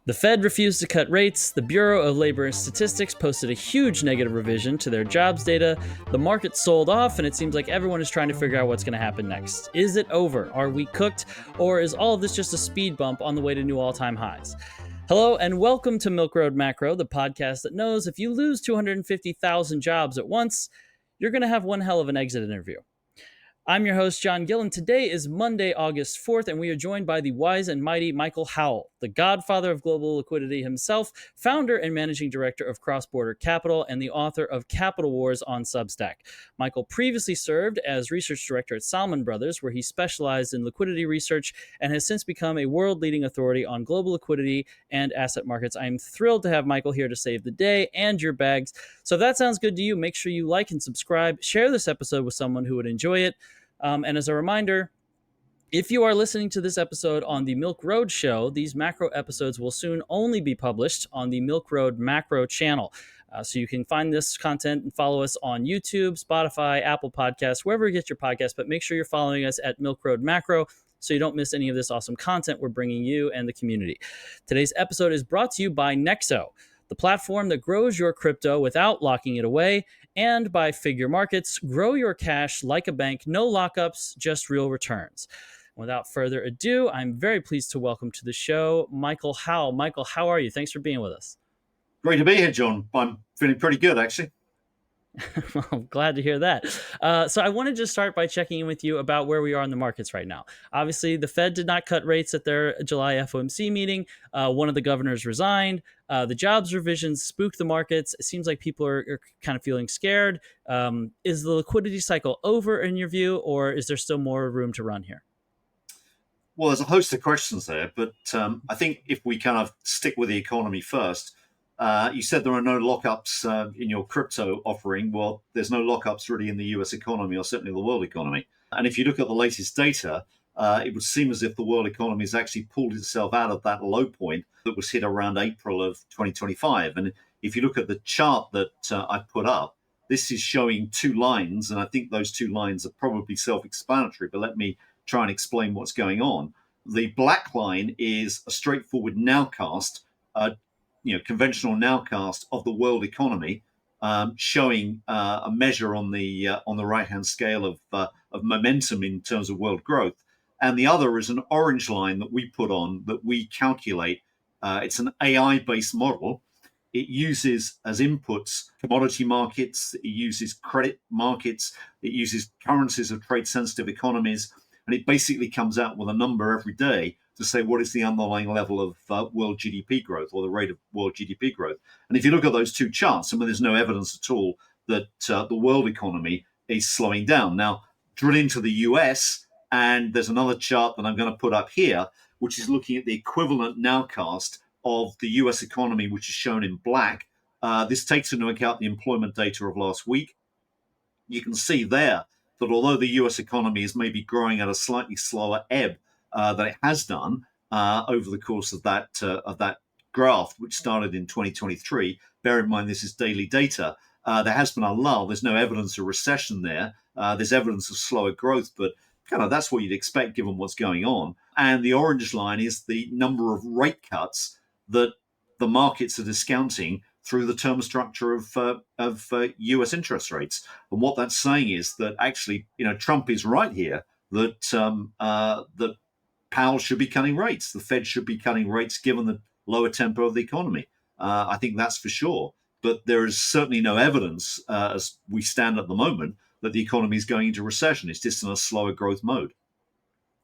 The Fed refused to cut rates, the Bureau of Labor Statistics posted a huge negative revision to their jobs data, the market sold off, and it seems like everyone is trying to figure out what's going to happen next. Is it over? Are we cooked? Or is all of this just a speed bump on the way to new all-time highs? Hello, and welcome to Milk Road Macro, the podcast that knows if you lose 250,000 jobs at once, you're going to have one hell of an exit interview. I'm your host, John Gill, and today is Monday, August 4th, and we are joined by the wise and mighty Michael Howell, the godfather of global liquidity himself, founder and managing director of Cross Border Capital, and the author of Capital Wars on Substack. Michael previously served as research director at Salomon Brothers, where he specialized in liquidity research and has since become a world-leading authority on global liquidity and asset markets. I'm thrilled to have Michael here to save the day and your bags. So if that sounds good to you, make sure you like and subscribe, share this episode with someone who would enjoy it. And as a reminder, if you are listening to this episode on the Milk Road show, these macro episodes will soon only be published on the Milk Road Macro channel. So you can find this content and follow us on YouTube, Spotify, Apple Podcasts, wherever you get your podcast. But make sure you're following us at Milk Road Macro so you don't miss any of this awesome content we're bringing you and the community. Today's episode is brought to you by Nexo, the platform that grows your crypto without locking it away, and by Figure Markets. Grow your cash like a bank, no lockups, just real returns. Without further ado, I'm very pleased to welcome to the show Michael Howell. Michael, how are you? Thanks for being with us. Great to be here, John. I'm feeling pretty good, actually. Well, I'm glad to hear that. So I wanted to start by checking in with you about where we are in the markets right now. Obviously, the Fed did not cut rates at their July FOMC meeting. One of the governors resigned. The jobs revisions spooked the markets. It seems like people are kind of feeling scared. Is the liquidity cycle over in your view, or is there still more room to run here? Well, there's a host of questions there, but I think if we kind of stick with the economy first, you said there are no lockups in your crypto offering. Well, there's no lockups really in the US economy or certainly the world economy. And if you look at the latest data, it would seem as if the world economy has actually pulled itself out of that low point that was hit around April of 2025. And if you look at the chart that I put up, this is showing two lines, and I think those two lines are probably self-explanatory, but let me try and explain what's going on. The black line is a straightforward nowcast, conventional nowcast of the world economy, showing a measure on the right-hand scale of momentum in terms of world growth, and the other is an orange line that we put on that we calculate. It's an AI-based model. It uses as inputs commodity markets, it uses credit markets, it uses currencies of trade-sensitive economies, and it basically comes out with a number every day to say what is the underlying level of world GDP growth or the rate of world GDP growth. And if you look at those two charts, I mean, there's no evidence at all that the world economy is slowing down. Now, drill into the US, and there's another chart that I'm going to put up here, which is looking at the equivalent nowcast of the US economy, which is shown in black. This takes into account the employment data of last week. You can see there that although the US economy is maybe growing at a slightly slower ebb than it has done over the course of that graph, which started in 2023. Bear in mind, this is daily data. There has been a lull. There's no evidence of recession there. There's evidence of slower growth, but kind of that's what you'd expect given what's going on. And the orange line is the number of rate cuts that the markets are discounting through the term structure of US interest rates. And what that's saying is that actually, Trump is right here that that Powell should be cutting rates. The Fed should be cutting rates given the lower tempo of the economy. I think that's for sure. But there is certainly no evidence as we stand at the moment that the economy is going into recession. It's just in a slower growth mode.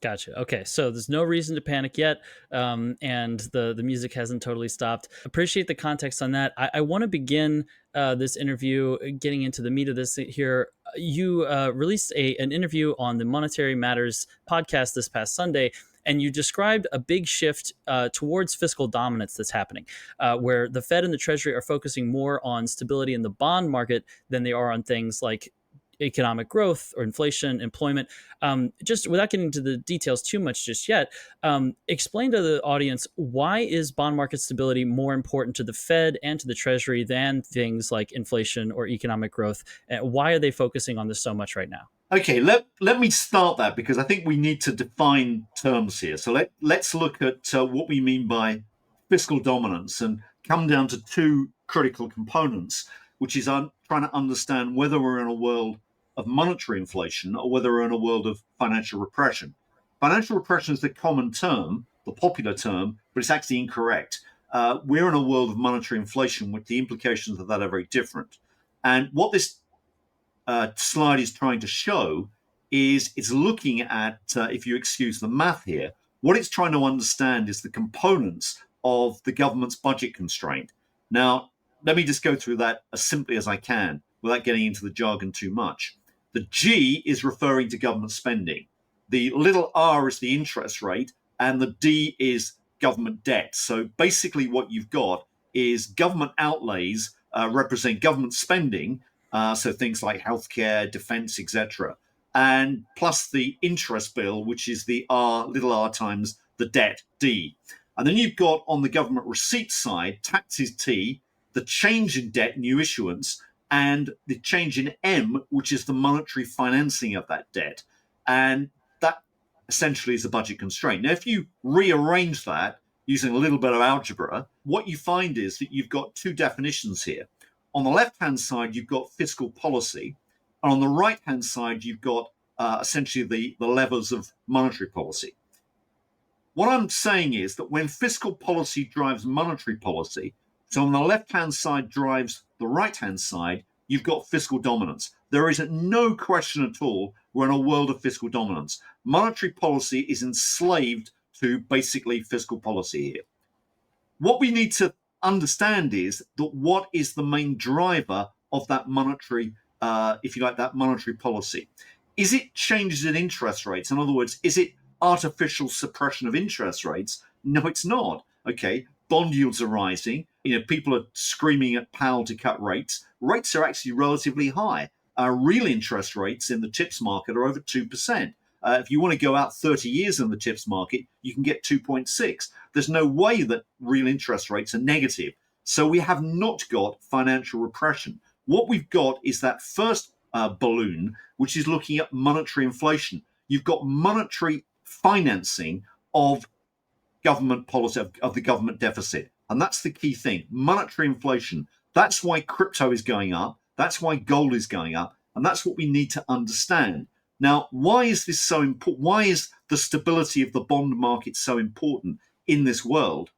Gotcha. Okay, so there's no reason to panic yet, and the music hasn't totally stopped. Appreciate the context on that. I want to begin this interview getting into the meat of this here. You released an interview on the Monetary Matters podcast this past Sunday, and you described a big shift towards fiscal dominance that's happening, where the Fed and the Treasury are focusing more on stability in the bond market than they are on things like economic growth or inflation, employment. Just without getting into the details too much just yet, explain to the audience, why is bond market stability more important to the Fed and to the Treasury than things like inflation or economic growth? And why are they focusing on this so much right now? Okay, let me start that because I think we need to define terms here. So let's look at what we mean by fiscal dominance and come down to two critical components, which is I'm trying to understand whether we're in a world of monetary inflation or whether we're in a world of financial repression. Financial repression is the common term, the popular term, but it's actually incorrect. We're in a world of monetary inflation, with the implications of that are very different. And what this slide is trying to show is it's looking at, if you excuse the math here, what it's trying to understand is the components of the government's budget constraint. Now, let me just go through that as simply as I can without getting into the jargon too much. The G is referring to government spending. The little r is the interest rate, and the D is government debt. So basically what you've got is government outlays represent government spending, so things like healthcare, defense, etc., and plus the interest bill, which is the R, little r times the debt, D. And then you've got on the government receipt side, taxes T, the change in debt, new issuance, and the change in M, which is the monetary financing of that debt. And that essentially is the budget constraint. Now, if you rearrange that using a little bit of algebra, what you find is that you've got two definitions here. On the left-hand side, you've got fiscal policy. And on the right-hand side, you've got essentially the levers of monetary policy. What I'm saying is that when fiscal policy drives monetary policy, so on the left-hand side drives the right-hand side, you've got fiscal dominance. There is no question at all we're in a world of fiscal dominance. Monetary policy is enslaved to basically fiscal policy here. What we need to understand is that what is the main driver of that monetary, if you like, that monetary policy? Is it changes in interest rates? In other words, is it artificial suppression of interest rates? No, it's not. Okay, bond yields are rising. People are screaming at Powell to cut rates. Rates are actually relatively high. Real interest rates in the TIPS market are over 2%. If you want to go out 30 years in the TIPS market, you can get 2.6. There's no way that real interest rates are negative. So we have not got financial repression. What we've got is that first balloon, which is looking at monetary inflation. You've got monetary financing of government policy, of the government deficit. And that's the key thing, monetary inflation. That's why crypto is going up. That's why gold is going up. And that's what we need to understand. Now, why is this so important? Why is the stability of the bond market so important in this world?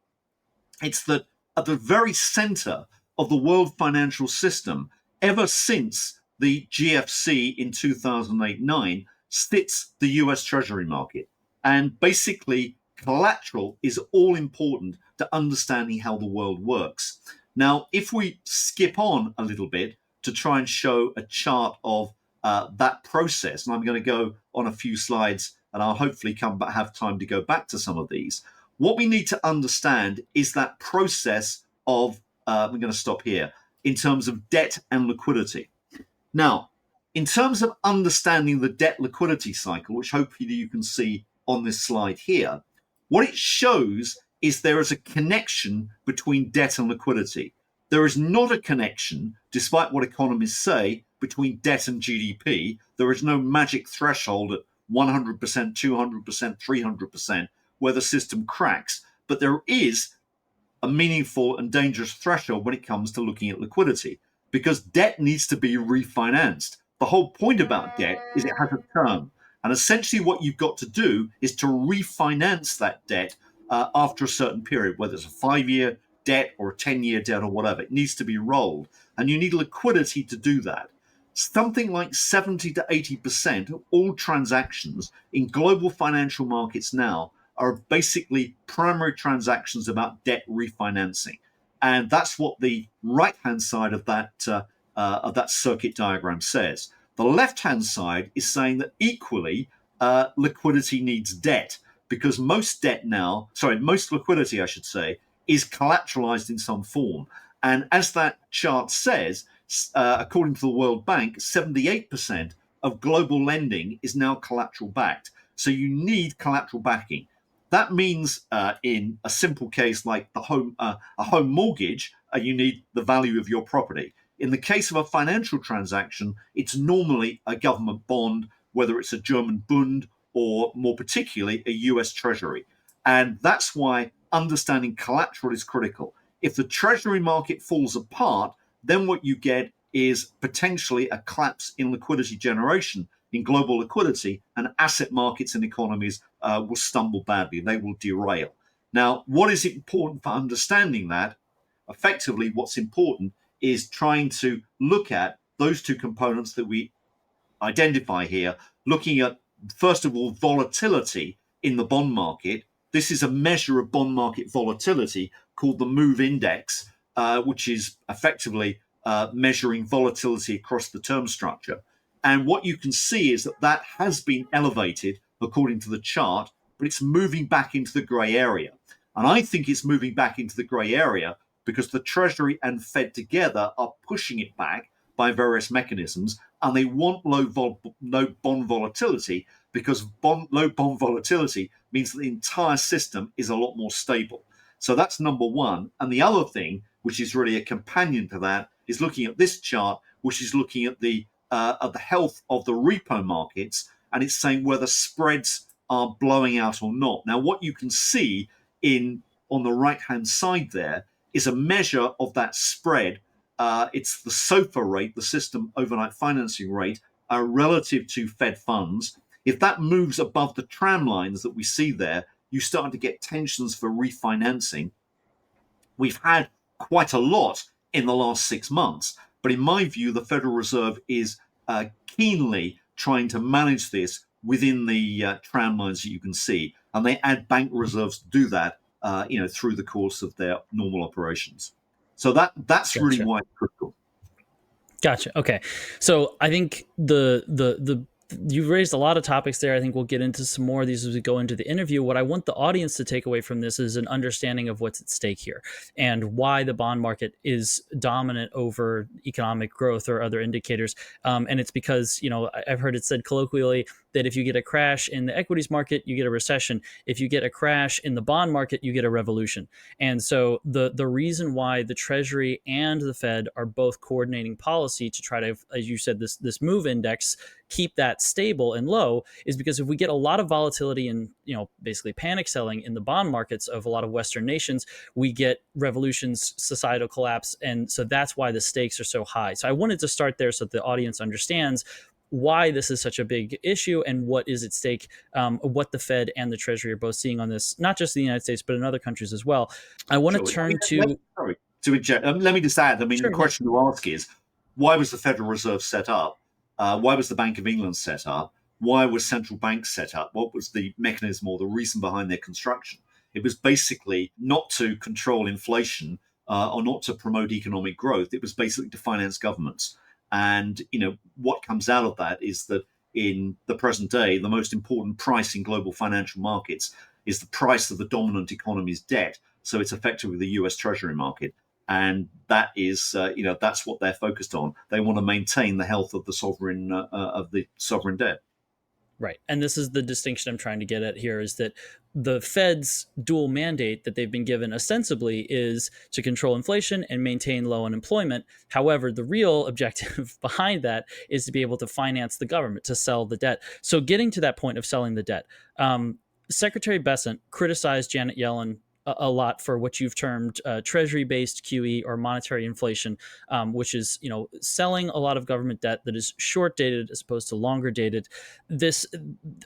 It's that at the very center of the world financial system, ever since the GFC in 2008-9, sits the US Treasury market. And basically, collateral is all important to understanding how the world works. Now, if we skip on a little bit to try and show a chart of that process, and I'm going to go on a few slides and I'll hopefully have time to go back to some of these. What we need to understand is that process of, I'm going to stop here, in terms of debt and liquidity. Now, in terms of understanding the debt liquidity cycle, which hopefully you can see on this slide here, what it shows is there is a connection between debt and liquidity. There is not a connection, despite what economists say, between debt and GDP. There is no magic threshold at 100%, 200%, 300% where the system cracks. But there is a meaningful and dangerous threshold when it comes to looking at liquidity, because debt needs to be refinanced. The whole point about debt is it has a term. And essentially what you've got to do is to refinance that debt after a certain period, whether it's a 5-year debt or a 10-year debt or whatever. It needs to be rolled. And you need liquidity to do that. Something like 70 to 80% of all transactions in global financial markets now are basically primary transactions about debt refinancing. And that's what the right-hand side of that circuit diagram says. The left-hand side is saying that equally liquidity needs debt, because most liquidity, I should say, is collateralized in some form. And as that chart says, according to the World Bank, 78% of global lending is now collateral backed. So you need collateral backing. That means in a simple case like a home mortgage, you need the value of your property. In the case of a financial transaction, it's normally a government bond, whether it's a German Bund or more particularly a US Treasury. And that's why understanding collateral is critical. If the Treasury market falls apart, then what you get is potentially a collapse in liquidity generation, in global liquidity, and asset markets and economies will stumble badly. They will derail. Now, what is important for understanding that? Effectively, what's important is trying to look at those two components that we identify here, looking at, first of all, volatility in the bond market. This is a measure of bond market volatility called the MOVE index, which is effectively measuring volatility across the term structure. And what you can see is that that has been elevated according to the chart, but it's moving back into the grey area. And I think it's moving back into the grey area because the Treasury and Fed together are pushing it back by various mechanisms, and they want low bond volatility because low bond volatility means that the entire system is a lot more stable. So that's number one. And the other thing, which is really a companion to that, is looking at this chart, which is looking at the health of the repo markets, and it's saying whether spreads are blowing out or not. Now, what you can see on the right-hand side there is a measure of that spread. It's the SOFR rate, the system overnight financing rate, relative to Fed funds. If that moves above the tram lines that we see there, you start to get tensions for refinancing. We've had quite a lot in the last 6 months, but in my view, the Federal Reserve is keenly trying to manage this within the tram lines that you can see, and they add bank reserves to do that, through the course of their normal operations. So that's Gotcha. really why it's critical. Gotcha. Okay. So I think the you've raised a lot of topics there. I think we'll get into some more of these as we go into the interview. What I want the audience to take away from this is an understanding of what's at stake here and why the bond market is dominant over economic growth or other indicators. And it's because, I've heard it said colloquially that if you get a crash in the equities market, you get a recession. If you get a crash in the bond market, you get a revolution. And so the reason why the Treasury and the Fed are both coordinating policy to try to, as you said, this MOVE index, keep that stable and low is because if we get a lot of volatility and basically panic selling in the bond markets of a lot of Western nations, we get revolutions, societal collapse. And so that's why the stakes are so high. So I wanted to start there so that the audience understands why this is such a big issue and what is at stake, what the Fed and the Treasury are both seeing on this, not just in the United States, but in other countries as well. I want to turn to... Sorry to inject. Let me just add, Sure, the question to ask is, why was the Federal Reserve set up? Why was the Bank of England set up? Why was central banks set up? What was the mechanism or the reason behind their construction? It was basically not to control inflation or not to promote economic growth. It was basically to finance governments. And, what comes out of that is that in the present day, the most important price in global financial markets is the price of the dominant economy's debt. So it's effectively the US Treasury market. And that is, that's what they're focused on. They want to maintain the health of the sovereign debt. Right. And this is the distinction I'm trying to get at here is that the Fed's dual mandate that they've been given ostensibly is to control inflation and maintain low unemployment. However, the real objective behind that is to be able to finance the government, to sell the debt. So getting to that point of selling the debt, Secretary Bessent criticized Janet Yellen a lot for what you've termed treasury-based QE or monetary inflation, which is selling a lot of government debt that is short-dated as opposed to longer-dated.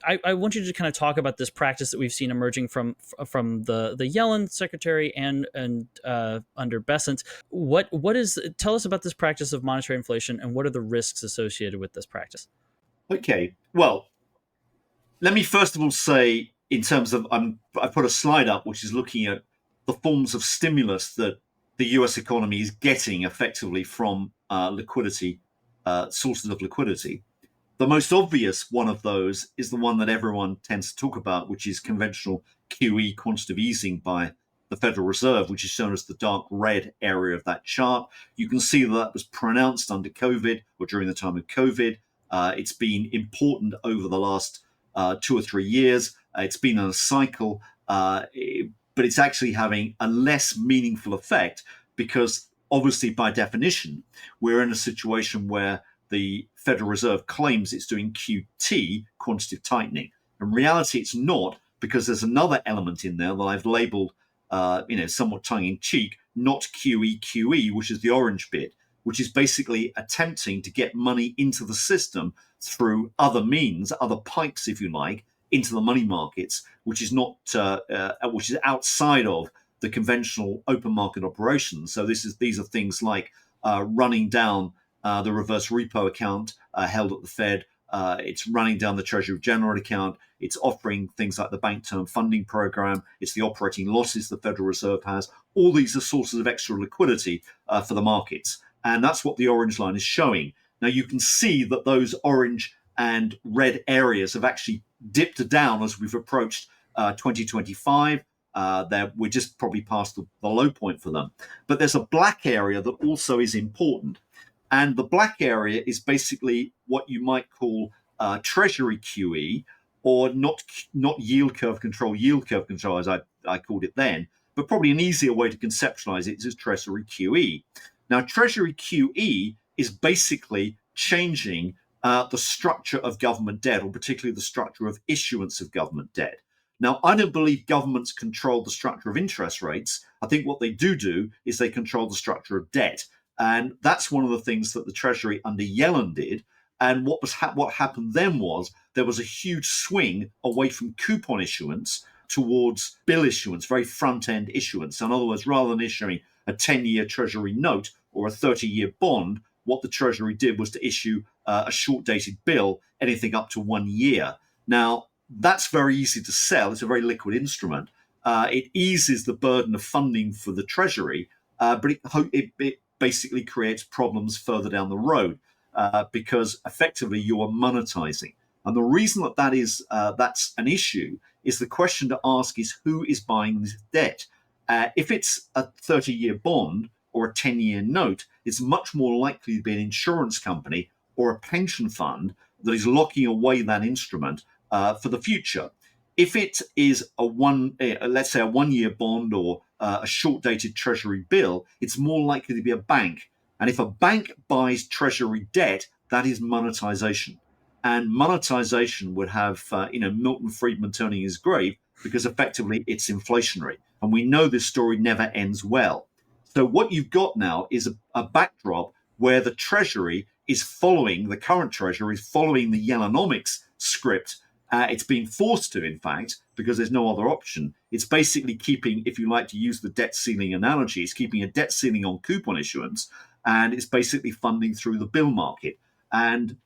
I want you to kind of talk about this practice that we've seen emerging from the Yellen secretary and under Bessent. Tell us about this practice of monetary inflation and what are the risks associated with this practice? Okay, well, let me first of all say, in terms of, I put a slide up which is looking at the forms of stimulus that the US economy is getting effectively from liquidity, sources of liquidity. The most obvious one of those is the one that everyone tends to talk about, which is conventional QE, quantitative easing by the Federal Reserve, which is shown as the dark red area of that chart. You can see that was pronounced under COVID or during the time of COVID. It's been important over the last 2 or 3 years. It's been on a cycle, but it's actually having a less meaningful effect because obviously by definition, we're in a situation where the Federal Reserve claims it's doing QT, quantitative tightening. In reality, it's not, because there's another element in there that I've labeled somewhat tongue-in-cheek, not QE, which is the orange bit, which is basically attempting to get money into the system through other means, other pipes, if you like, into the money markets, which is not, which is outside of the conventional open market operations. So these are things like running down the reverse repo account held at the Fed. It's running down the Treasury General account. It's offering things like the Bank Term Funding Program. It's the operating losses the Federal Reserve has. All these are sources of extra liquidity for the markets. And that's what the orange line is showing. Now, you can see that those orange and red areas have actually dipped down as we've approached 2025. We're just probably past the low point for them. But there's a black area that also is important. And the black area is basically what you might call Treasury QE, or not yield curve control, as I called it then, but probably an easier way to conceptualize it is Treasury QE. Now, Treasury QE is basically changing the structure of government debt, or particularly the structure of issuance of government debt. Now, I don't believe governments control the structure of interest rates. I think what they do is they control the structure of debt. And that's one of the things that the Treasury under Yellen did. And what happened then was there was a huge swing away from coupon issuance towards bill issuance, very front-end issuance. In other words, rather than issuing a 10-year Treasury note or a 30-year bond, what the Treasury did was to issue a short-dated bill, anything up to 1 year. Now, that's very easy to sell. It's a very liquid instrument. It eases the burden of funding for the Treasury, but it basically creates problems further down the road because effectively you are monetizing. And the reason that's an issue is the question to ask is who is buying this debt? If it's a 30-year bond or a 10-year note, it's much more likely to be an insurance company or a pension fund that is locking away that instrument for the future. If it is let's say a 1-year bond or a short-dated Treasury bill, it's more likely to be a bank. And if a bank buys Treasury debt, that is monetization. And monetization would have, Milton Friedman turning his grave because effectively it's inflationary. And we know this story never ends well. So what you've got now is a backdrop where the Treasury is following, the current Treasury is following the Yellenomics script. It's being forced to, in fact, because there's no other option. It's basically keeping, if you like to use the debt ceiling analogy, it's keeping a debt ceiling on coupon issuance, and it's basically funding through the bill market. And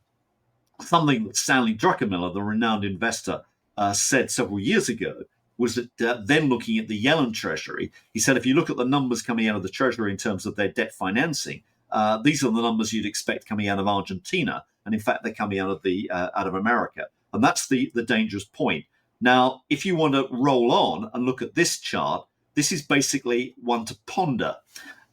something that Stanley Druckenmiller, the renowned investor, said several years ago was that then looking at the Yellen Treasury, he said, if you look at the numbers coming out of the Treasury in terms of their debt financing, these are the numbers you'd expect coming out of Argentina. And in fact, they're coming out of America. And that's the dangerous point. Now, if you want to roll on and look at this chart, this is basically one to ponder.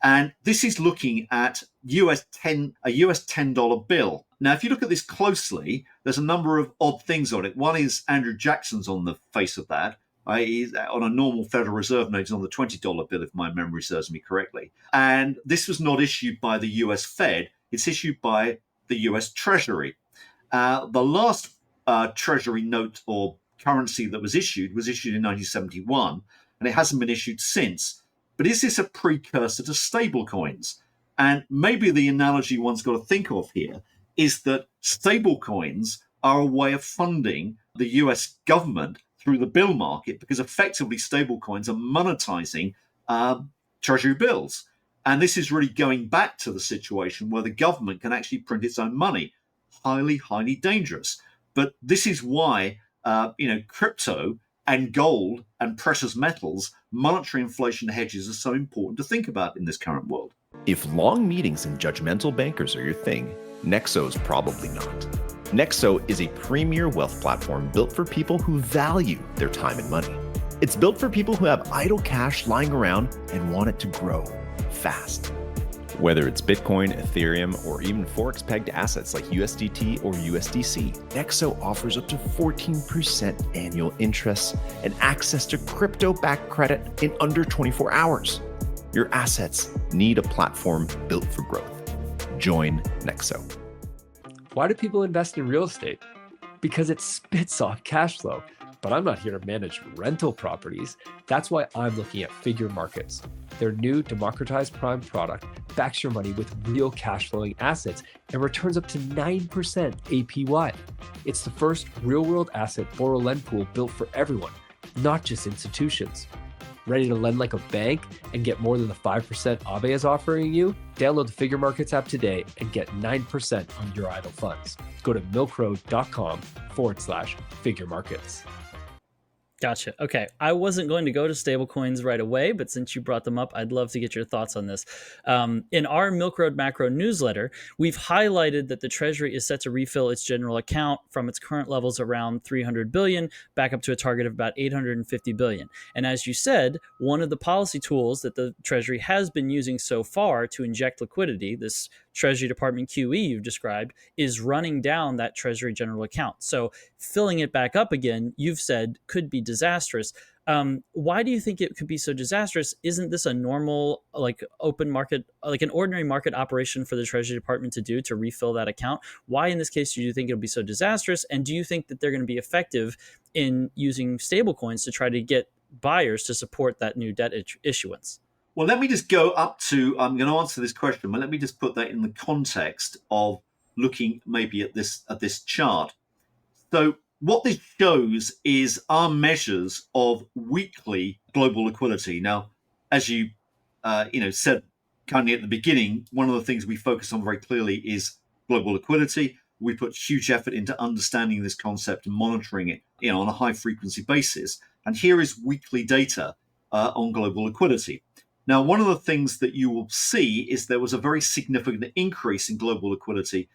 And this is looking at a US $10 bill. Now, if you look at this closely, there's a number of odd things on it. One is Andrew Jackson's on the face of that. He's on a normal Federal Reserve note, he's on the $20 bill, if my memory serves me correctly. And this was not issued by the US Fed. It's issued by the US Treasury. The last Treasury note or currency that was issued in 1971, and it hasn't been issued since. But is this a precursor to stablecoins? And maybe the analogy one's got to think of here is that stablecoins are a way of funding the US government through the bill market, because effectively stablecoins are monetizing Treasury bills. And this is really going back to the situation where the government can actually print its own money. Highly, highly dangerous. But this is why, crypto and gold and precious metals, monetary inflation hedges are so important to think about in this current world. If long meetings and judgmental bankers are your thing, Nexo's probably not. Nexo is a premier wealth platform built for people who value their time and money. It's built for people who have idle cash lying around and want it to grow fast. Whether it's Bitcoin, Ethereum, or even Forex-pegged assets like USDT or USDC, Nexo offers up to 14% annual interest and access to crypto-backed credit in under 24 hours. Your assets need a platform built for growth. Join Nexo. Why do people invest in real estate? Because it spits off cash flow. But I'm not here to manage rental properties. That's why I'm looking at Figure Markets. Their new democratized prime product backs your money with real cash flowing assets and returns up to 9% APY. It's the first real world asset borrow lend pool built for everyone, not just institutions. Ready to lend like a bank and get more than the 5% Aave is offering you? Download the Figure Markets app today and get 9% on your idle funds. Go to milkroad.com/Figure Markets. Gotcha. Okay. I wasn't going to go to stablecoins right away, but since you brought them up, I'd love to get your thoughts on this. In our Milk Road Macro newsletter, we've highlighted that the Treasury is set to refill its general account from its current levels around 300 billion back up to a target of about 850 billion. And as you said, one of the policy tools that the Treasury has been using so far to inject liquidity, this Treasury Department QE you've described, is running down that Treasury general account. So filling it back up again, you've said, could be disastrous. Why do you think it could be so disastrous? Isn't this a normal, like open market, like an ordinary market operation for the Treasury Department to do to refill that account? Why in this case do you think it'll be so disastrous? And do you think that they're going to be effective in using stablecoins to try to get buyers to support that new debt issuance? Well, let me just go up to, I'm going to answer this question, but let me just put that in the context of looking maybe at this chart. So what this shows is our measures of weekly global liquidity. Now, as you said kindly at the beginning, one of the things we focus on very clearly is global liquidity. We put huge effort into understanding this concept and monitoring it, on a high frequency basis. And here is weekly data on global liquidity. Now, one of the things that you will see is there was a very significant increase in global liquidity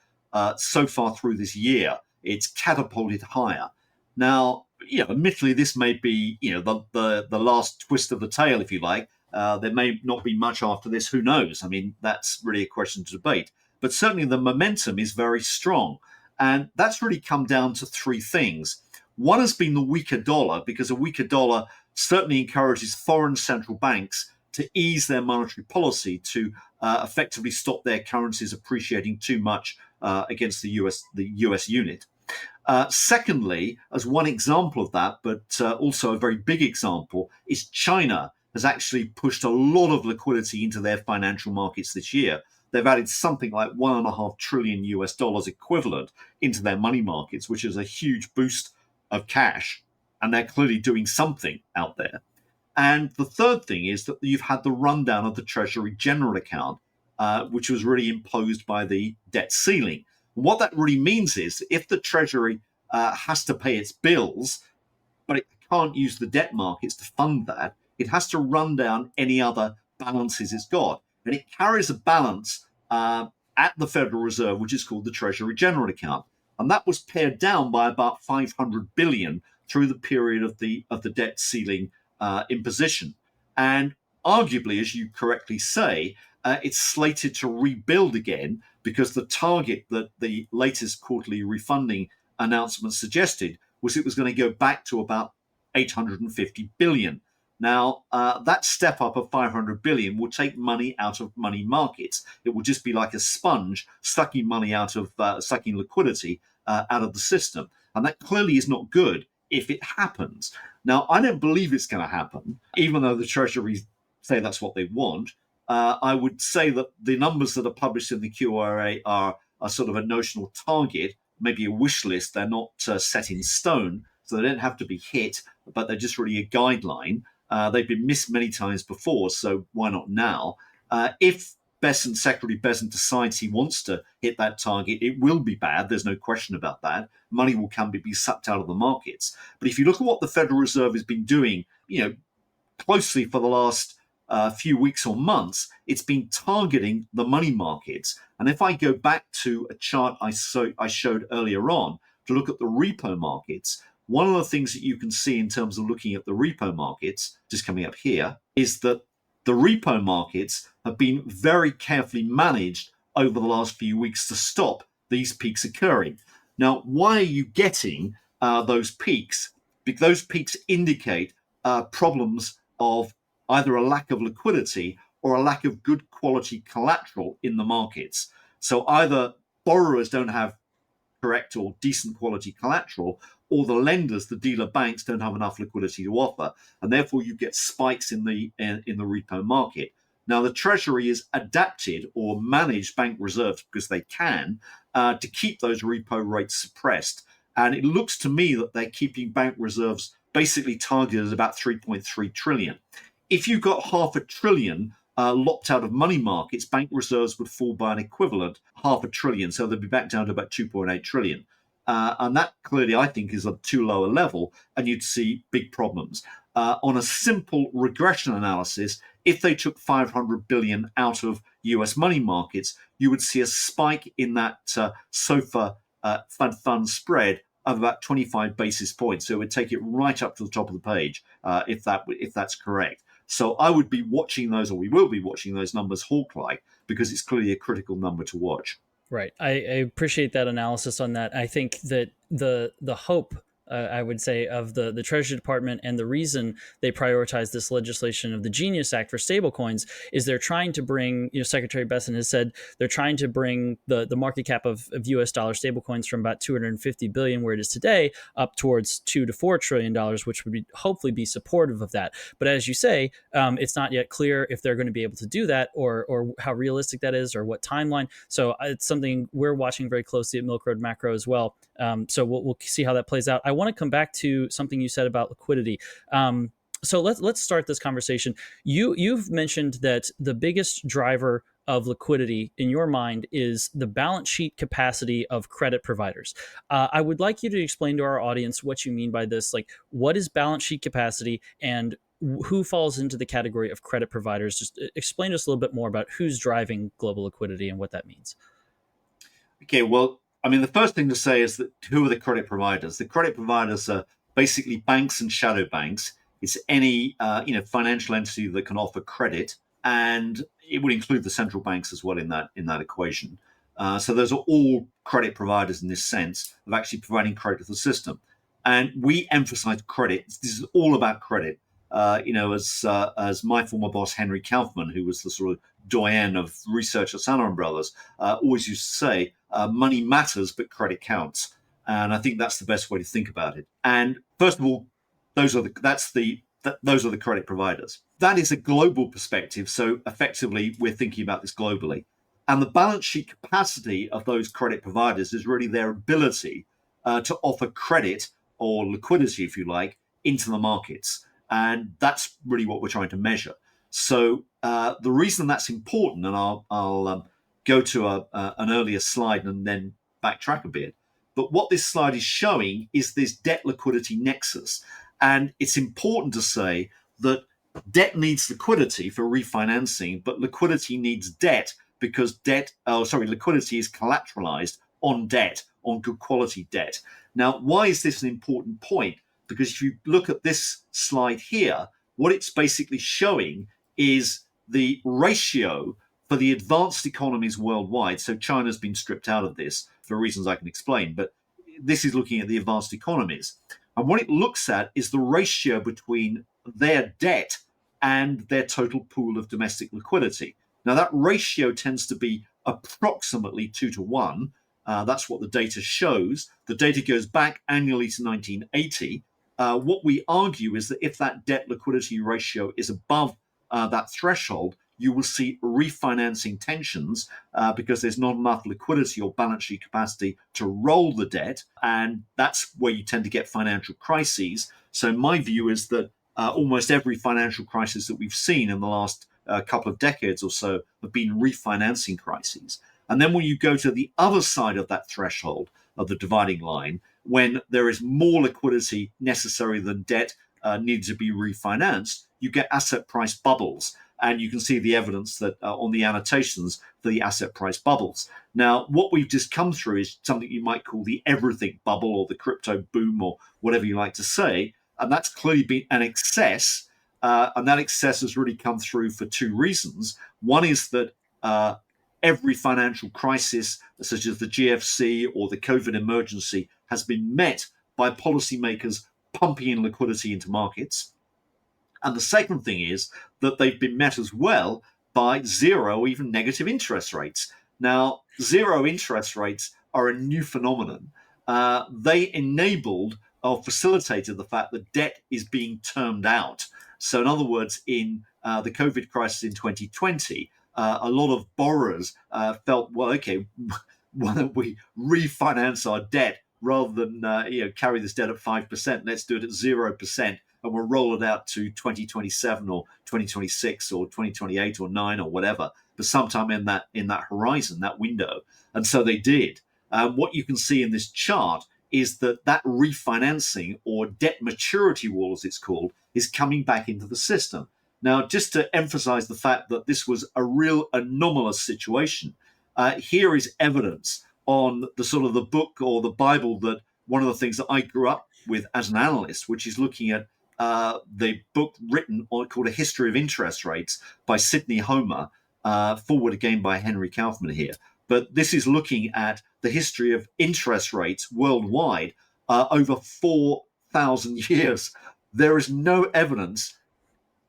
so far through this year. It's catapulted higher. Now, admittedly, this may be, the last twist of the tail, if you like. There may not be much after this. Who knows? I mean, that's really a question to debate. But certainly the momentum is very strong. And that's really come down to three things. One has been the weaker dollar, because a weaker dollar certainly encourages foreign central banks to ease their monetary policy to effectively stop their currencies appreciating too much against the US unit. Secondly, as one example of that, but also a very big example, is China has actually pushed a lot of liquidity into their financial markets this year. They've added something like $1.5 trillion equivalent into their money markets, which is a huge boost of cash. And they're clearly doing something out there. And the third thing is that you've had the rundown of the Treasury general account, which was really imposed by the debt ceiling. And what that really means is if the Treasury has to pay its bills, but it can't use the debt markets to fund that, it has to run down any other balances it's got. And it carries a balance at the Federal Reserve, which is called the Treasury general account. And that was pared down by about 500 billion through the period of the debt ceiling imposition. And arguably, as you correctly say, it's slated to rebuild again because the target that the latest quarterly refunding announcement suggested was it was going to go back to about 850 billion. Now, that step up of 500 billion will take money out of money markets. It will just be like a sponge sucking money sucking liquidity out of the system. And that clearly is not good if it happens. Now, I don't believe it's going to happen, even though the Treasury say that's what they want. I would say that the numbers that are published in the QRA are sort of a notional target, maybe a wish list. They're not set in stone, so they don't have to be hit, but they're just really a guideline. They've been missed many times before, so why not now? If Secretary Bessent decides he wants to hit that target, it will be bad. There's no question about that. Money will be sucked out of the markets. But if you look at what the Federal Reserve has been doing, closely for the last few weeks or months, it's been targeting the money markets. And if I go back to a chart I showed earlier on to look at the repo markets, one of the things that you can see in terms of looking at the repo markets, just coming up here, is that the repo markets have been very carefully managed over the last few weeks to stop these peaks occurring. Now, why are you getting those peaks? Because those peaks indicate problems of either a lack of liquidity or a lack of good quality collateral in the markets. So either borrowers don't have correct or decent quality collateral, or the lenders, the dealer banks, don't have enough liquidity to offer, and therefore you get spikes in the repo market. Now, the Treasury is adapted or managed bank reserves because they can to keep those repo rates suppressed. And it looks to me that they're keeping bank reserves basically targeted at about 3.3 trillion. If you got $500 billion locked out of money markets, bank reserves would fall by an equivalent $500 billion. So they'd be back down to about 2.8 trillion. And that clearly, I think, is a too low a level, and you'd see big problems. On a simple regression analysis, if they took 500 billion out of US money markets, you would see a spike in that SOFR fund spread of about 25 basis points. So it would take it right up to the top of the page if that's correct. So I would be watching those, or we will be watching those numbers hawk-like, because it's clearly a critical number to watch. Right. I appreciate that analysis on that. I think that the hope, I would say, of the Treasury Department, and the reason they prioritize this legislation of the Genius Act for stablecoins is they're trying to bring, Secretary Besson has said they're trying to bring the market cap of US dollar stablecoins from about 250 billion, where it is today, up towards $2 to $4 trillion, which would hopefully be supportive of that. But as you say, it's not yet clear if they're going to be able to do that, or how realistic that is, or what timeline. So it's something we're watching very closely at Milk Road Macro as well. So we'll see how that plays out. I want to come back to something you said about liquidity. So let's start this conversation. You've mentioned that the biggest driver of liquidity in your mind is the balance sheet capacity of credit providers. I would like you to explain to our audience what you mean by this. Like, what is balance sheet capacity, and who falls into the category of credit providers? Just explain to us a little bit more about who's driving global liquidity and what that means. Okay, well, I mean, the first thing to say is that who are the credit providers? The credit providers are basically banks and shadow banks. It's any financial entity that can offer credit, and it would include the central banks as well in that equation. So those are all credit providers in this sense of actually providing credit to the system. And we emphasize credit. This is all about credit. As my former boss Henry Kaufman, who was the sort of doyen of research at Sanderson Brothers, always used to say, money matters, but credit counts. And I think that's the best way to think about it. And first of all, those are the credit providers. That is a global perspective. So effectively, we're thinking about this globally. And the balance sheet capacity of those credit providers is really their ability to offer credit, or liquidity, if you like, into the markets. And that's really what we're trying to measure. So the reason that's important, and I'll go to an earlier slide and then backtrack a bit. But what this slide is showing is this debt liquidity nexus. And it's important to say that debt needs liquidity for refinancing, but liquidity needs debt because liquidity is collateralized on debt, on good quality debt. Now, why is this an important point? Because if you look at this slide here, what it's basically showing is the ratio for the advanced economies worldwide. So China's been stripped out of this for reasons I can explain, but this is looking at the advanced economies. And what it looks at is the ratio between their debt and their total pool of domestic liquidity. Now, that ratio tends to be approximately 2 to 1. That's what the data shows. The data goes back annually to 1980. What we argue is that if that debt liquidity ratio is above that threshold, you will see refinancing tensions because there's not enough liquidity or balance sheet capacity to roll the debt. And that's where you tend to get financial crises. So my view is that almost every financial crisis that we've seen in the last couple of decades or so have been refinancing crises. And then when you go to the other side of that threshold of the dividing line, when there is more liquidity necessary than debt needs to be refinanced, you get asset price bubbles. And you can see the evidence that on the annotations for the asset price bubbles. Now, what we've just come through is something you might call the everything bubble, or the crypto boom, or whatever you like to say. And that's clearly been an excess. And that excess has really come through for two reasons. One is that every financial crisis, such as the GFC or the COVID emergency, has been met by policymakers pumping in liquidity into markets. And the second thing is that they've been met as well by zero, even negative interest rates. Now, zero interest rates are a new phenomenon. They enabled or facilitated the fact that debt is being termed out. So, in other words, in the COVID crisis in 2020, a lot of borrowers felt, well, okay, why don't we refinance our debt rather than carry this debt at 5%? Let's do it at 0%, and we'll roll it out to 2027 or 2026 or 2028 or 9 or whatever, but sometime in that horizon, that window. And so they did. What you can see in this chart is that refinancing, or debt maturity wall, as it's called, is coming back into the system. Now, just to emphasize the fact that this was a real anomalous situation, here is evidence on the sort of the book or the Bible, that one of the things that I grew up with as an analyst, which is looking at the book written called A History of Interest Rates by Sidney Homer, forward again by Henry Kaufman here. But this is looking at the history of interest rates worldwide over 4,000 years. There is no evidence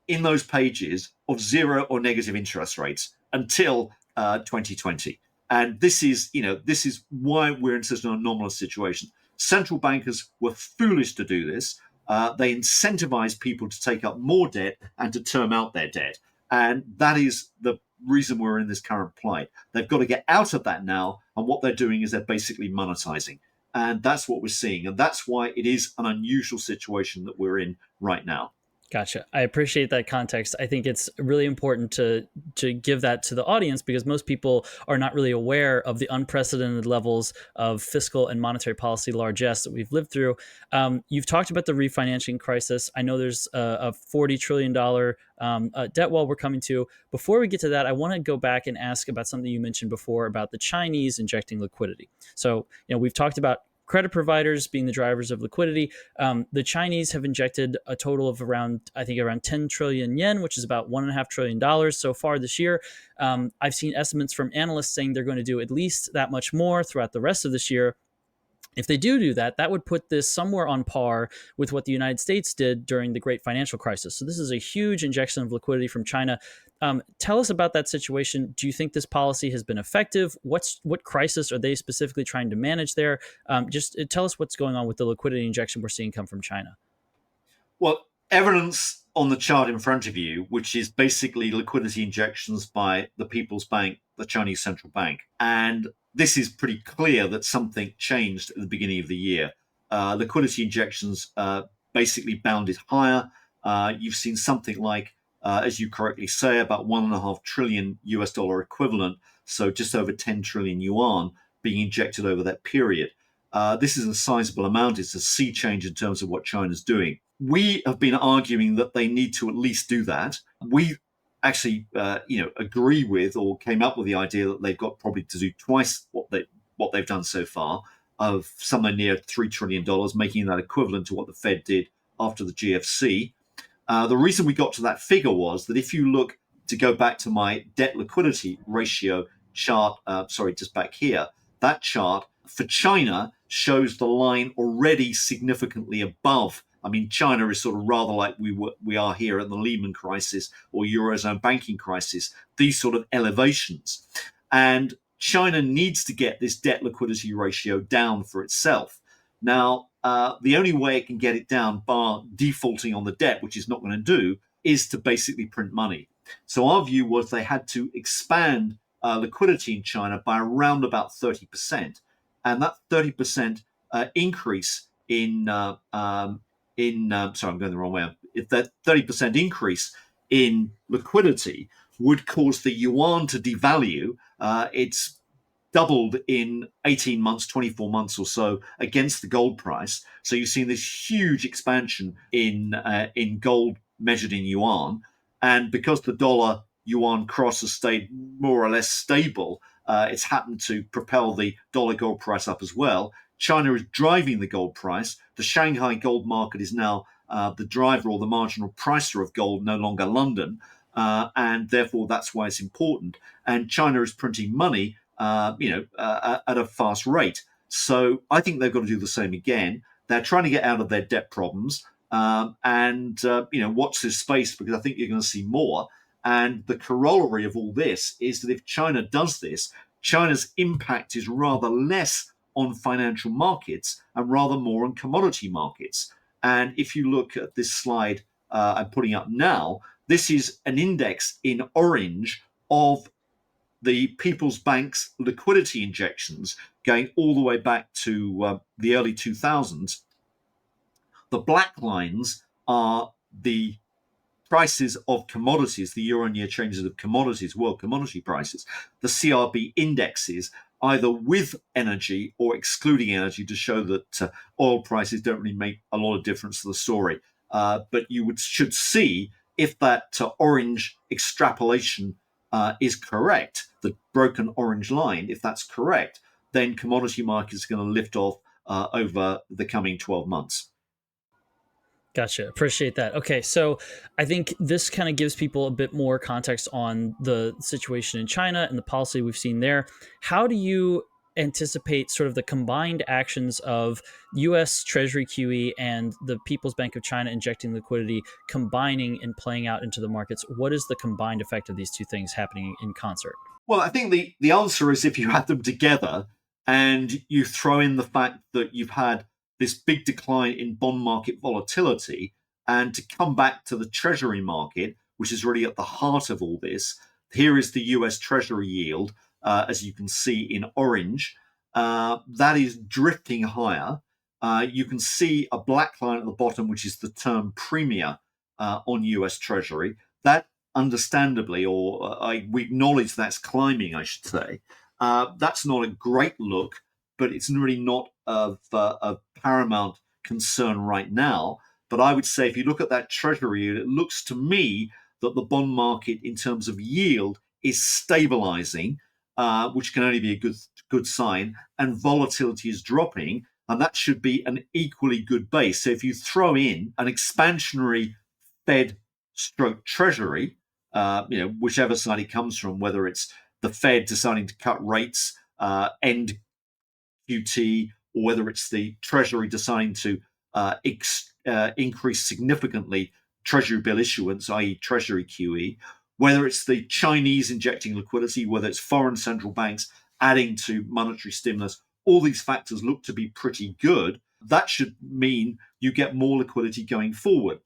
in those pages of zero or negative interest rates until 2020. And this is why we're in such an anomalous situation. Central bankers were foolish to do this. They incentivized people to take up more debt and to term out their debt. And that is the reason we're in this current plight. They've got to get out of that now. And what they're doing is they're basically monetizing. And that's what we're seeing. And that's why it is an unusual situation that we're in right now. Gotcha. I appreciate that context. I think it's really important to give that to the audience, because most people are not really aware of the unprecedented levels of fiscal and monetary policy largesse that we've lived through. You've talked about the refinancing crisis. I know there's a $40 trillion debt wall we're coming to. Before we get to that, I want to go back and ask about something you mentioned before about the Chinese injecting liquidity. So, we've talked about credit providers being the drivers of liquidity. The Chinese have injected a total of around 10 trillion yen, which is about $1.5 trillion so far this year. I've seen estimates from analysts saying they're going to do at least that much more throughout the rest of this year. If they do that, that would put this somewhere on par with what the United States did during the Great Financial Crisis. So this is a huge injection of liquidity from China. Tell us about that situation. Do you think this policy has been effective? What crisis are they specifically trying to manage there? Just tell us what's going on with the liquidity injection we're seeing come from China. Well, evidence on the chart in front of you, which is basically liquidity injections by the People's Bank, the Chinese central bank. And this is pretty clear that something changed at the beginning of the year. Liquidity injections basically bounded higher. You've seen something like, as you correctly say, about $1.5 trillion US dollar equivalent, so just over 10 trillion yuan being injected over that period. This is a sizable amount. It's a sea change in terms of what China's doing. We have been arguing that they need to at least do that. We actually, agree with, or came up with the idea that they've got probably to do twice what they've done so far, of somewhere near $3 trillion, making that equivalent to what the Fed did after the GFC. The reason we got to that figure was that if you look, to go back to my debt liquidity ratio chart, just back here, that chart for China shows the line already significantly above. I mean, China is sort of rather like we are here at the Lehman crisis or Eurozone banking crisis, these sort of elevations. And China needs to get this debt liquidity ratio down for itself. Now, the only way it can get it down, bar defaulting on the debt, which it's not going to do, is to basically print money. So our view was they had to expand liquidity in China by around about 30%. And that 30% increase I'm going the wrong way. If that 30% increase in liquidity would cause the yuan to devalue, it's doubled in 18 months, 24 months or so against the gold price. So you've seen this huge expansion in gold measured in yuan. And because the dollar yuan cross has stayed more or less stable, it's happened to propel the dollar gold price up as well. China is driving the gold price. The Shanghai gold market is now the driver or the marginal pricer of gold, no longer London. And therefore, that's why it's important. And China is printing money, at a fast rate. So I think they've got to do the same again. They're trying to get out of their debt problems and watch this space, because I think you're going to see more. And the corollary of all this is that if China does this, China's impact is rather less on financial markets and rather more on commodity markets. And if you look at this slide I'm putting up now, this is an index in orange of the People's Bank's liquidity injections going all the way back to the early 2000s. The black lines are the prices of commodities, the year-on-year changes of commodities, world commodity prices, the CRB indexes, either with energy or excluding energy, to show that oil prices don't really make a lot of difference to the story. But you should see if that orange extrapolation is correct, the broken orange line, if that's correct, then commodity markets are going to lift off over the coming 12 months. Gotcha. Appreciate that. Okay, so I think this kind of gives people a bit more context on the situation in China and the policy we've seen there. How do you anticipate sort of the combined actions of U.S. Treasury QE and the People's Bank of China injecting liquidity combining and playing out into the markets? What is the combined effect of these two things happening in concert? Well, I think the answer is if you add them together and you throw in the fact that you've had this big decline in bond market volatility, and to come back to the Treasury market, which is really at the heart of all this. Here is the US Treasury yield, as you can see in orange. That is drifting higher. You can see a black line at the bottom, which is the term premia on US Treasury. That understandably, we acknowledge that's climbing, I should say. That's not a great look, but it's really not of paramount concern right now. But I would say if you look at that Treasury yield, it looks to me that the bond market in terms of yield is stabilizing, which can only be a good sign, and volatility is dropping, and that should be an equally good base. So if you throw in an expansionary Fed stroke Treasury, whichever side it comes from, whether it's the Fed deciding to cut rates, end QT, or whether it's the Treasury deciding to increase significantly Treasury bill issuance, i.e. Treasury QE, whether it's the Chinese injecting liquidity, whether it's foreign central banks adding to monetary stimulus, all these factors look to be pretty good. That should mean you get more liquidity going forward.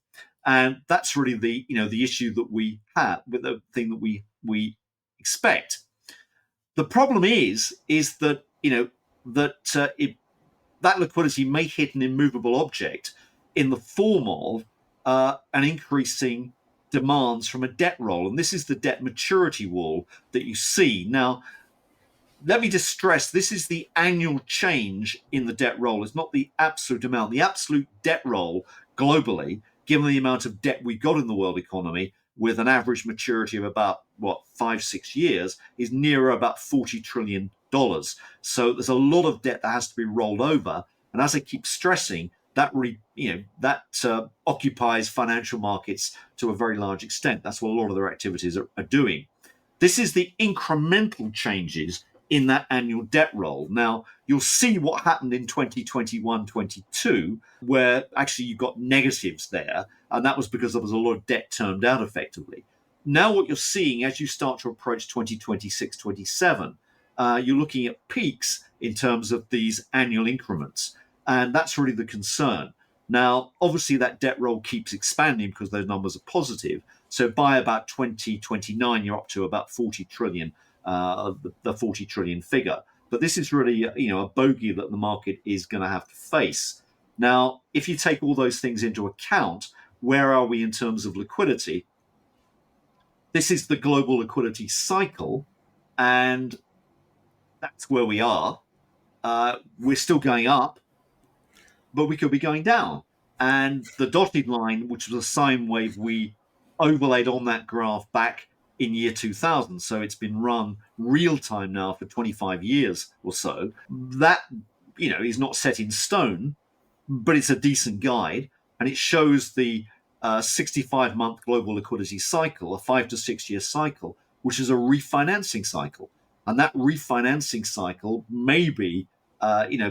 And that's really the issue that we have, with the thing that we expect. The problem is that that liquidity may hit an immovable object in the form of an increasing demands from a debt roll. And this is the debt maturity wall that you see. Now, let me just stress, this is the annual change in the debt roll. It's not the absolute amount. The absolute debt roll globally, given the amount of debt we got in the world economy, with an average maturity of about, 5-6 years, is nearer about $40 trillion. So there's a lot of debt that has to be rolled over. And as I keep stressing, that really, occupies financial markets to a very large extent. That's what a lot of their activities are doing. This is the incremental changes in that annual debt roll. Now, you'll see what happened in 2021-22, where actually you got negatives there, and that was because there was a lot of debt turned out effectively. Now what you're seeing as you start to approach 2026-27, you're looking at peaks in terms of these annual increments, and that's really the concern. Now, obviously that debt roll keeps expanding because those numbers are positive, so by about 2029 you're up to about 40 trillion, the 40 trillion figure. But this is really a bogey that the market is going to have to face. Now, if you take all those things into account, where are we in terms of liquidity? This is the global liquidity cycle, and that's where we are. We're still going up, but we could be going down. And the dotted line, which was a sine wave we overlaid on that graph back in year 2000, so it's been run real time now for 25 years or so, that is not set in stone, but it's a decent guide, and it shows the 65-month global liquidity cycle, a 5 to 6 year cycle, which is a refinancing cycle. And that refinancing cycle may be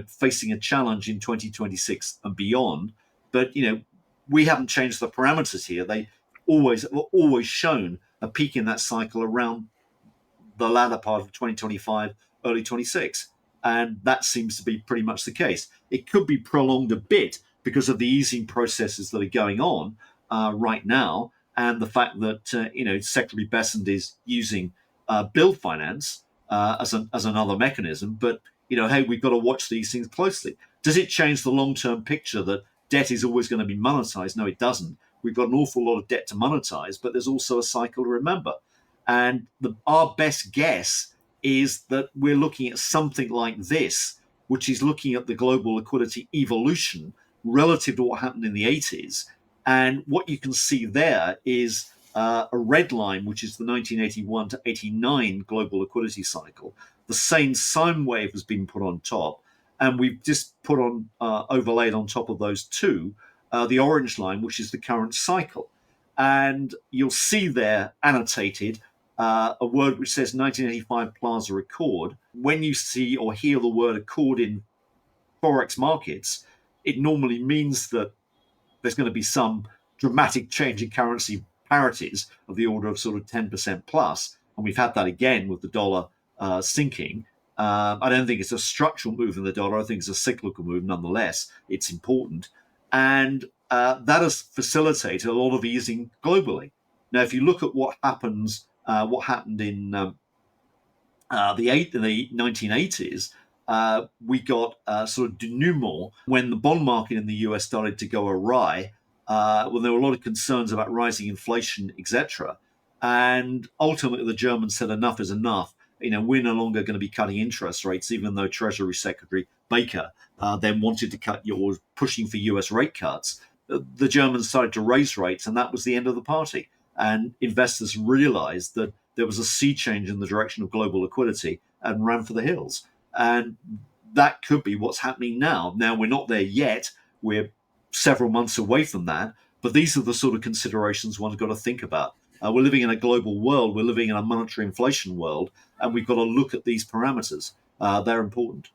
facing a challenge in 2026 and beyond. But we haven't changed the parameters here. They always shown a peak in that cycle around the latter part of 2025, early 26. And that seems to be pretty much the case. It could be prolonged a bit because of the easing processes that are going on right now, and the fact that Secretary Bessent is using bill finance as another mechanism. But hey, we've got to watch these things closely. Does it change the long-term picture that debt is always going to be monetized? No, it doesn't. We've got an awful lot of debt to monetize, but there's also a cycle to remember. And our best guess is that we're looking at something like this, which is looking at the global liquidity evolution relative to what happened in the 80s. And what you can see there is a red line, which is the 1981 to 89 global liquidity cycle. The same sine wave has been put on top. And we've just put on, overlaid on top of those two, the orange line, which is the current cycle. And you'll see there annotated a word which says 1985 Plaza Accord. When you see or hear the word accord in Forex markets, it normally means that there's going to be some dramatic change in currency parities of the order of sort of 10% plus. And we've had that again with the dollar sinking. I don't think it's a structural move in the dollar. I think it's a cyclical move. Nonetheless, it's important. And that has facilitated a lot of easing globally. Now, if you look at what happened in the 1980s, we got sort of denouement when the bond market in the US started to go awry, when there were a lot of concerns about rising inflation, etc. And ultimately, the Germans said enough is enough. We're no longer going to be cutting interest rates, even though Treasury Secretary Baker then wanted to cut or pushing for US rate cuts. The Germans started to raise rates, and that was the end of the party. And investors realized that there was a sea change in the direction of global liquidity and ran for the hills. And that could be what's happening now. Now, we're not there yet. We're several months away from that. But these are the sort of considerations one's got to think about. We're living in a global world. We're living in a monetary inflation world. And we've got to look at these parameters. They're important.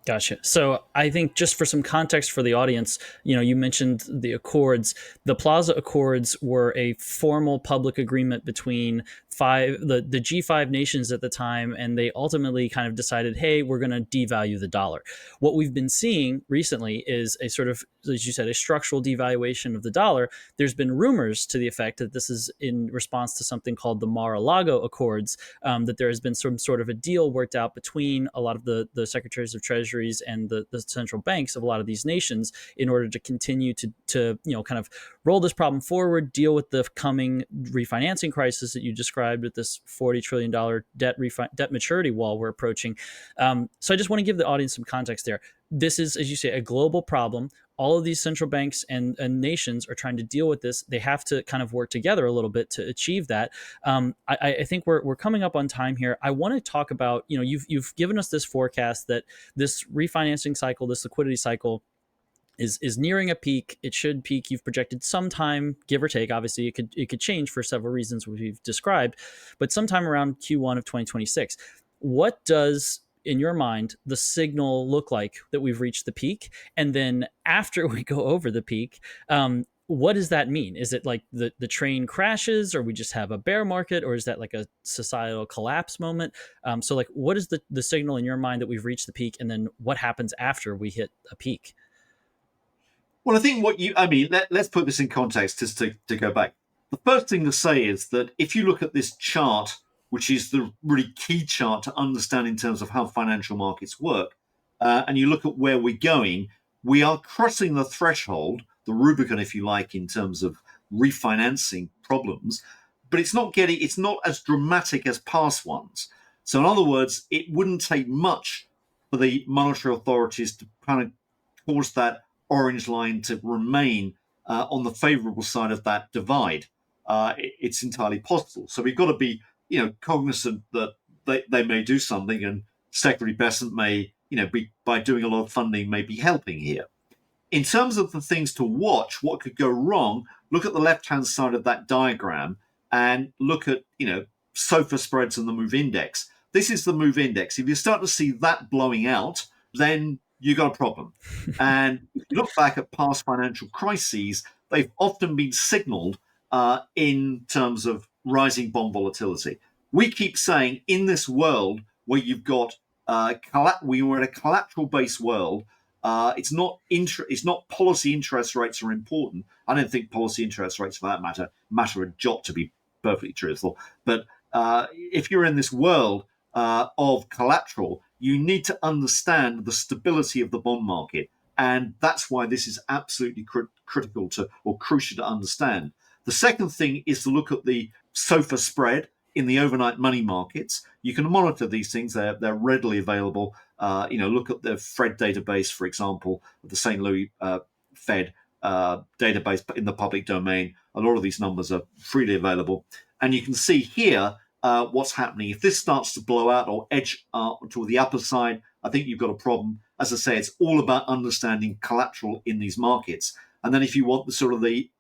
Gotcha. So I think just for some context for the audience, you mentioned the Accords. The Plaza Accords were a formal public agreement between the G5 nations at the time, and they ultimately kind of decided, hey, we're going to devalue the dollar. What we've been seeing recently is a sort of, as you said, a structural devaluation of the dollar. There's been rumors to the effect that this is in response to something called the Mar-a-Lago Accords, that there has been some sort of a deal worked out between a lot of the secretaries of treasuries and the central banks of a lot of these nations in order to continue to kind of roll this problem forward, deal with the coming refinancing crisis that you described with this $40 trillion debt maturity wall we're approaching. So I just want to give the audience some context there. This is, as you say, a global problem. All of these central banks and nations are trying to deal with this. They have to kind of work together a little bit to achieve that. I think we're coming up on time here. I want to talk about, you've given us this forecast that this refinancing cycle, this liquidity cycle, is nearing a peak. It should peak. You've projected sometime, give or take. Obviously, it could change for several reasons we've described, but sometime around Q1 of 2026. What does, in your mind, the signal look like that we've reached the peak? And then after we go over the peak, what does that mean? Is it like the train crashes, or we just have a bear market, or is that like a societal collapse moment? So like, what is the signal in your mind that we've reached the peak, and then what happens after we hit a peak? Well, I think let's put this in context just to go back. The first thing to say is that if you look at this chart, which is the really key chart to understand in terms of how financial markets work, and you look at where we're going, we are crossing the threshold, the Rubicon, if you like, in terms of refinancing problems, but it's not as dramatic as past ones. So in other words, it wouldn't take much for the monetary authorities to kind of cause that orange line to remain on the favorable side of that divide. It's entirely possible. So we've got to be, cognizant that they may do something, and Secretary Bessent may, be, by doing a lot of funding, may be helping here. In terms of the things to watch, what could go wrong, look at the left-hand side of that diagram and look at, SOFR spreads and the move index. This is the move index. If you start to see that blowing out, then you got a problem. And if you look back at past financial crises, they've often been signaled in terms of rising bond volatility. We keep saying in this world where you've got we were in a collateral-based world. It's not policy interest rates are important. I don't think policy interest rates, for that matter a jot, to be perfectly truthful. But if you're in this world of collateral, you need to understand the stability of the bond market, and that's why this is absolutely critical to, or crucial to understand. The second thing is to look at the SOFR spread in the overnight money markets. You can monitor these things; they're readily available. Look at the Fed database, for example, the St. Louis Fed database in the public domain. A lot of these numbers are freely available, and you can see here what's happening. If this starts to blow out or edge to the upper side, I think you've got a problem. As I say, it's all about understanding collateral in these markets. And then if you want the sort of the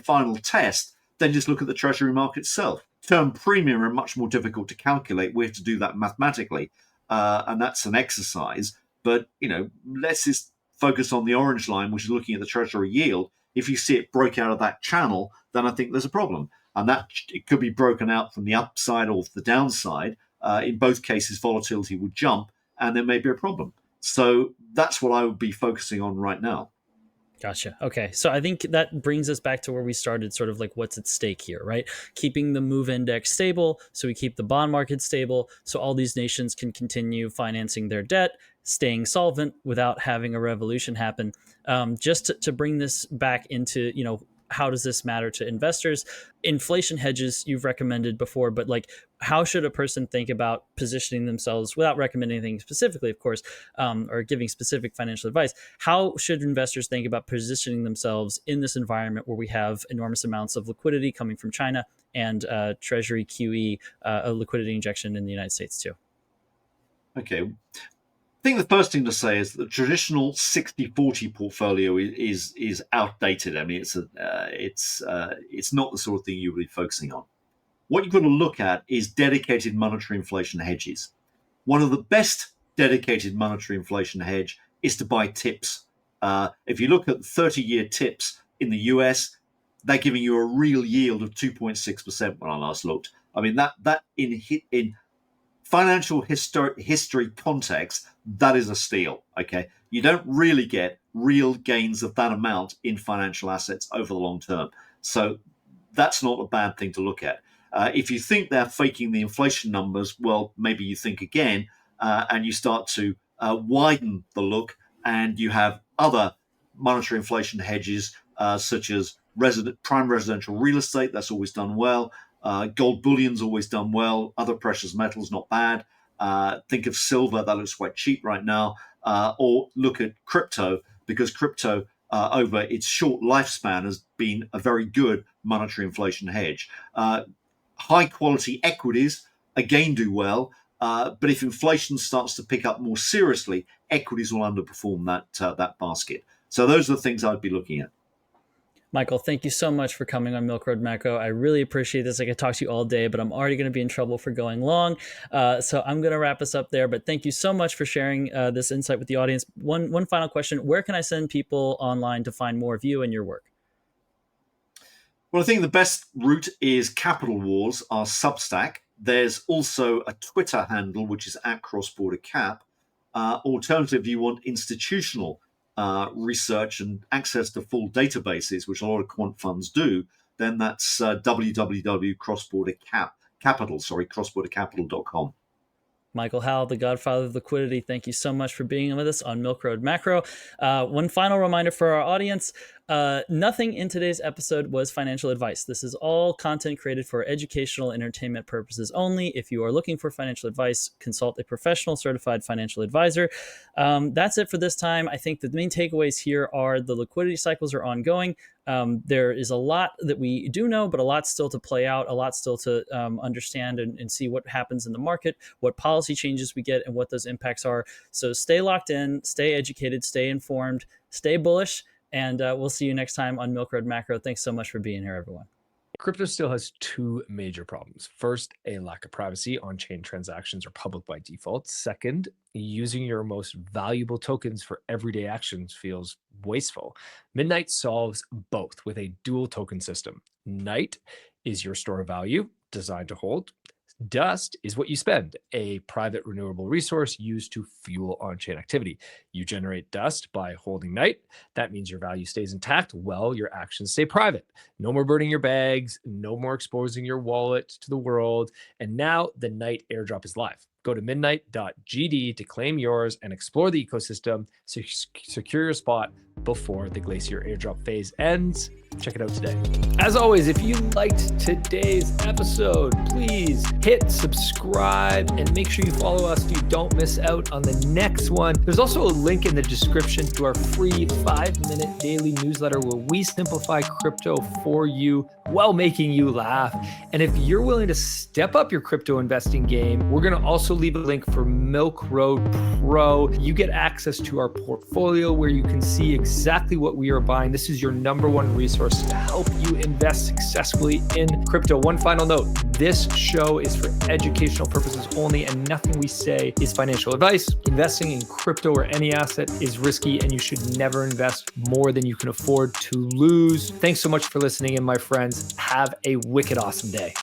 final test, then just look at the Treasury market itself. Term premium are much more difficult to calculate. We have to do that mathematically, and that's an exercise. But let's just focus on the orange line, which is looking at the Treasury yield. If you see it break out of that channel, then I think there's a problem, and that it could be broken out from the upside or the downside. In both cases, volatility would jump, and there may be a problem. So that's what I would be focusing on right now. Gotcha. Okay. So I think that brings us back to where we started, sort of like what's at stake here, right? Keeping the MOVE index stable, so we keep the bond market stable, so all these nations can continue financing their debt, staying solvent without having a revolution happen. Just to bring this back into, how does this matter to investors? Inflation hedges you've recommended before, but like, how should a person think about positioning themselves, without recommending anything specifically, of course, or giving specific financial advice? How should investors think about positioning themselves in this environment where we have enormous amounts of liquidity coming from China and Treasury QE, a liquidity injection in the United States too? Okay. I think the first thing to say is that the traditional 60-40 portfolio is outdated. I mean, it's not the sort of thing you would be focusing on. What you've got to look at is dedicated monetary inflation hedges. One of the best dedicated monetary inflation hedge is to buy TIPS. If you look at 30-year TIPS in the US, they're giving you a real yield of 2.6% when I last looked. I mean, that in financial history context, that is a steal. Okay, you don't really get real gains of that amount in financial assets over the long term. So that's not a bad thing to look at. If you think they're faking the inflation numbers, well, maybe you think again, and you start to widen the look, and you have other monetary inflation hedges, such as prime residential real estate. That's always done well. Gold bullion's always done well. Other precious metals, not bad. Think of silver, that looks quite cheap right now. Or look at crypto, because crypto over its short lifespan has been a very good monetary inflation hedge. High quality equities again do well, but if inflation starts to pick up more seriously, equities will underperform that basket. So those are the things I'd be looking at. Michael, thank you so much for coming on Milk Road Macro. I really appreciate this. I could talk to you all day, but I'm already going to be in trouble for going long. So I'm going to wrap us up there. But thank you so much for sharing this insight with the audience. One final question. Where can I send people online to find more of you and your work? Well, I think the best route is Capital Wars, our Substack. There's also a Twitter handle, which is @CrossBorderCap. Alternatively, if you want institutional research and access to full databases, which a lot of quant funds do, then that's crossbordercapital.com. Michael Howell, the godfather of liquidity, thank you so much for being with us on Milk Road Macro. One final reminder for our audience. Nothing in today's episode was financial advice. This is all content created for educational entertainment purposes only. If you are looking for financial advice, consult a professional certified financial advisor. That's it for this time. I think the main takeaways here are the liquidity cycles are ongoing. There is a lot that we do know, but a lot still to play out, a lot still to understand and see what happens in the market, what policy changes we get, and what those impacts are. So stay locked in, stay educated, stay informed, stay bullish, and we'll see you next time on Milk Road Macro. Thanks so much for being here, everyone. Crypto still has two major problems. First, a lack of privacy. On-chain transactions are public by default. Second, using your most valuable tokens for everyday actions feels wasteful. Midnight solves both with a dual token system. Night is your store of value, designed to hold. Dust is what you spend, a private renewable resource used to fuel on-chain activity. You generate dust by holding night. That means your value stays intact while your actions stay private. No more burning your bags, no more exposing your wallet to the world. And now the night airdrop is live. Go to midnight.gd to claim yours and explore the ecosystem. Secure your spot before the Glacier airdrop phase ends. Check it out today. As always, if you liked today's episode, please hit subscribe and make sure you follow us so you don't miss out on the next one. There's also a link in the description to our free 5-minute daily newsletter where we simplify crypto for you while making you laugh. And if you're willing to step up your crypto investing game, we're going to also leave a link for Milk Road Pro. You get access to our portfolio where you can see exactly what we are buying. This is your #1 resource to help you invest successfully in crypto. One final note, this show is for educational purposes only and nothing we say is financial advice. Investing in crypto or any asset is risky and you should never invest more than you can afford to lose. Thanks so much for listening in, my friends. Have a wicked awesome day.